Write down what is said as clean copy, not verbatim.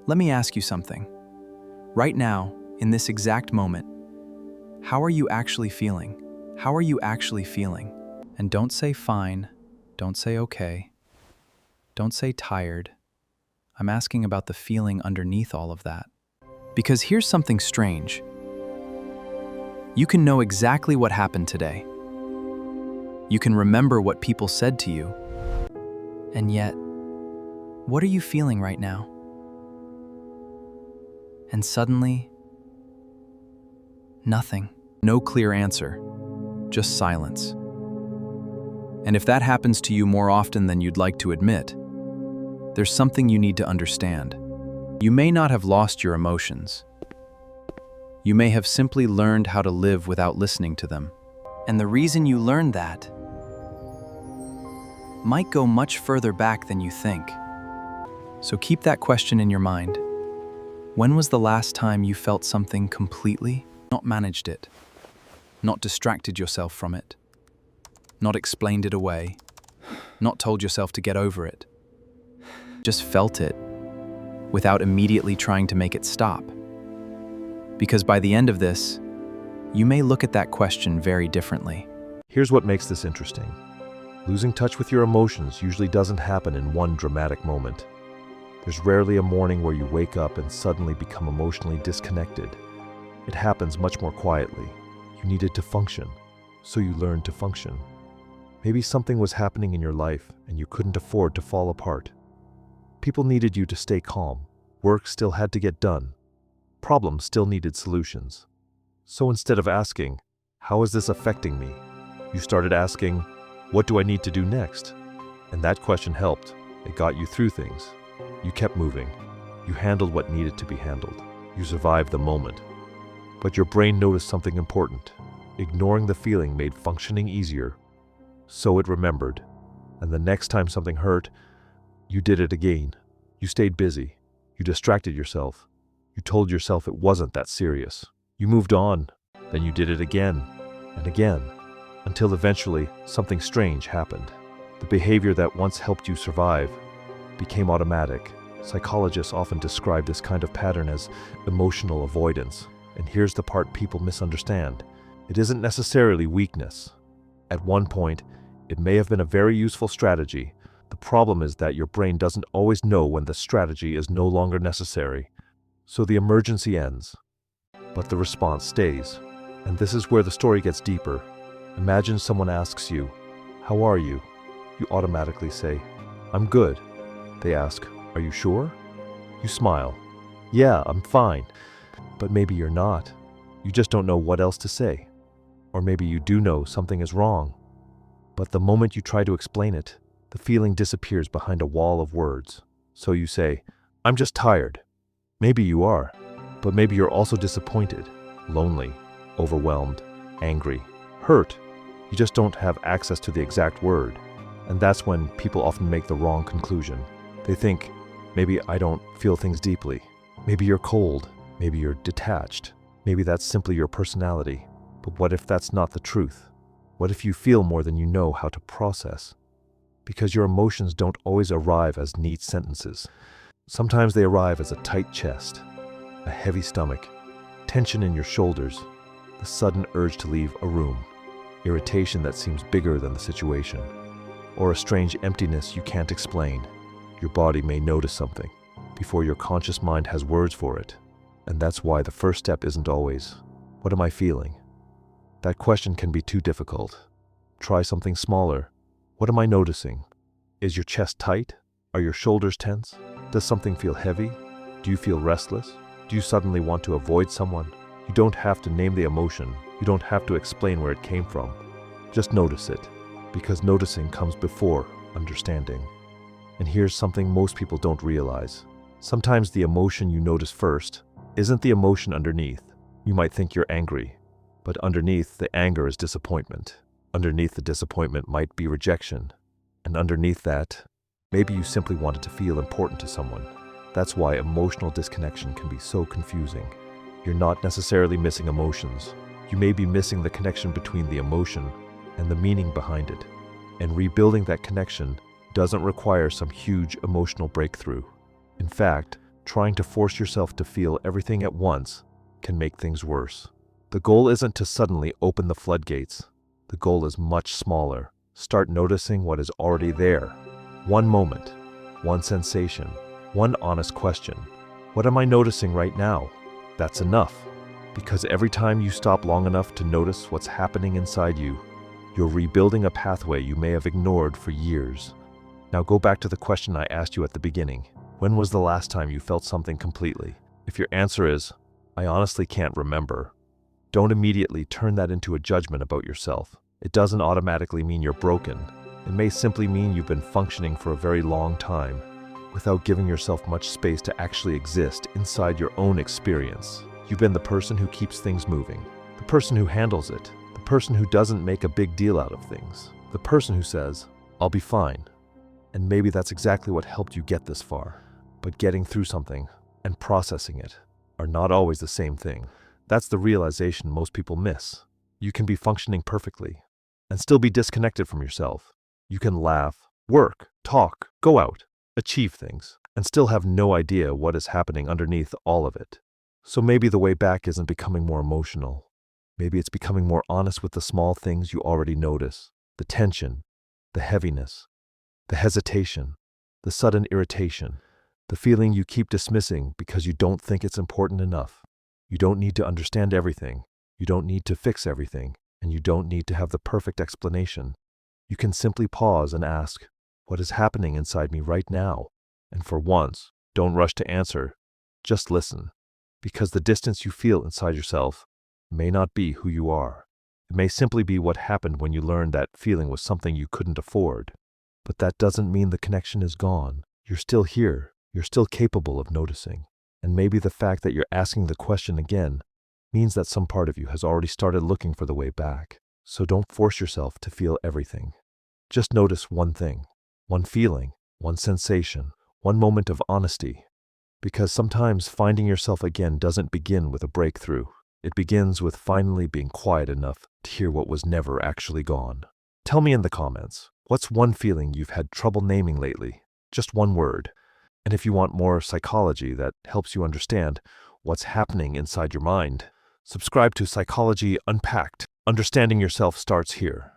Let me ask you something. Right now, in this exact moment, how are you actually feeling? How are you actually feeling? And don't say fine, don't say okay, don't say tired. I'm asking about the feeling underneath all of that. Because here's something strange. You can know exactly what happened today. You can remember what people said to you. And yet, what are you feeling right now? And suddenly, nothing. No clear answer, just silence. And if that happens to you more often than you'd like to admit, there's something you need to understand. You may not have lost your emotions. You may have simply learned how to live without listening to them. And the reason you learned that might go much further back than you think. So keep that question in your mind. When was the last time you felt something completely, not managed it, not distracted yourself from it, not explained it away, not told yourself to get over it, just felt it without immediately trying to make it stop? Because by the end of this, you may look at that question very differently. Here's what makes this interesting. Losing touch with your emotions usually doesn't happen in one dramatic moment. There's rarely a morning where you wake up and suddenly become emotionally disconnected. It happens much more quietly. You needed to function, so you learned to function. Maybe something was happening in your life and you couldn't afford to fall apart. People needed you to stay calm. Work still had to get done. Problems still needed solutions. So instead of asking, "How is this affecting me?" you started asking, "What do I need to do next?" And that question helped. It got you through things. You kept moving. You handled what needed to be handled. You survived the moment. But your brain noticed something important. Ignoring the feeling made functioning easier. So it remembered. And the next time something hurt, you did it again. You stayed busy. You distracted yourself. You told yourself it wasn't that serious. You moved on. Then you did it again and again, until eventually something strange happened. The behavior that once helped you survive became automatic. Psychologists often describe this kind of pattern as emotional avoidance. And here's the part people misunderstand. It isn't necessarily weakness. At one point, it may have been a very useful strategy. The problem is that your brain doesn't always know when the strategy is no longer necessary. So the emergency ends, but the response stays. And this is where the story gets deeper. Imagine someone asks you, "How are you?" You automatically say, "I'm good." They ask, "Are you sure?" You smile. "Yeah, I'm fine." But maybe you're not. You just don't know what else to say. Or maybe you do know something is wrong. But the moment you try to explain it, the feeling disappears behind a wall of words. So you say, "I'm just tired." Maybe you are, but maybe you're also disappointed, lonely, overwhelmed, angry, hurt. You just don't have access to the exact word. And that's when people often make the wrong conclusion. They think, maybe I don't feel things deeply. Maybe you're cold. Maybe you're detached. Maybe that's simply your personality. But what if that's not the truth? What if you feel more than you know how to process? Because your emotions don't always arrive as neat sentences. Sometimes they arrive as a tight chest, a heavy stomach, tension in your shoulders, the sudden urge to leave a room, irritation that seems bigger than the situation, or a strange emptiness you can't explain. Your body may notice something before your conscious mind has words for it. And that's why the first step isn't always, "What am I feeling?" That question can be too difficult. Try something smaller. What am I noticing? Is your chest tight? Are your shoulders tense? Does something feel heavy? Do you feel restless? Do you suddenly want to avoid someone? You don't have to name the emotion. You don't have to explain where it came from. Just notice it, because noticing comes before understanding. And here's something most people don't realize. Sometimes the emotion you notice first isn't the emotion underneath. You might think you're angry, but underneath the anger is disappointment. Underneath the disappointment might be rejection. And underneath that, maybe you simply wanted to feel important to someone. That's why emotional disconnection can be so confusing. You're not necessarily missing emotions. You may be missing the connection between the emotion and the meaning behind it. And rebuilding that connection doesn't require some huge emotional breakthrough. In fact, Trying to force yourself to feel everything at once can make things worse. The goal isn't to suddenly open the floodgates. The goal is much smaller. Start noticing what is already there. One moment, one sensation, one honest question. What am I noticing right now? That's enough. Because every time you stop long enough to notice what's happening inside you, you're rebuilding a pathway you may have ignored for years. Now go back to the question I asked you at the beginning. When was the last time you felt something completely? If your answer is, I honestly can't remember, don't immediately turn that into a judgment about yourself. It doesn't automatically mean you're broken. It may simply mean you've been functioning for a very long time without giving yourself much space to actually exist inside your own experience. You've been the person who keeps things moving, the person who handles it, the person who doesn't make a big deal out of things, the person who says, I'll be fine. And maybe that's exactly what helped you get this far. But getting through something and processing it are not always the same thing. That's the realization most people miss. You can be functioning perfectly and still be disconnected from yourself. You can laugh, work, talk, go out, achieve things, and still have no idea what is happening underneath all of it. So maybe the way back isn't becoming more emotional. Maybe it's becoming more honest with the small things you already notice. The tension, the heaviness, the hesitation, the sudden irritation, the feeling you keep dismissing because you don't think it's important enough. You don't need to understand everything. You don't need to fix everything. And you don't need to have the perfect explanation. You can simply pause and ask, what is happening inside me right now? And for once, don't rush to answer. Just listen. Because the distance you feel inside yourself may not be who you are. It may simply be what happened when you learned that feeling was something you couldn't afford. But that doesn't mean the connection is gone. You're still here. You're still capable of noticing. And maybe the fact that you're asking the question again means that some part of you has already started looking for the way back. So don't force yourself to feel everything. Just notice one thing, one feeling, one sensation, one moment of honesty. Because sometimes finding yourself again doesn't begin with a breakthrough. It begins with finally being quiet enough to hear what was never actually gone. Tell me in the comments, what's one feeling you've had trouble naming lately? Just one word. And if you want more psychology that helps you understand what's happening inside your mind, subscribe to Psychology Unpacked. Understanding yourself starts here.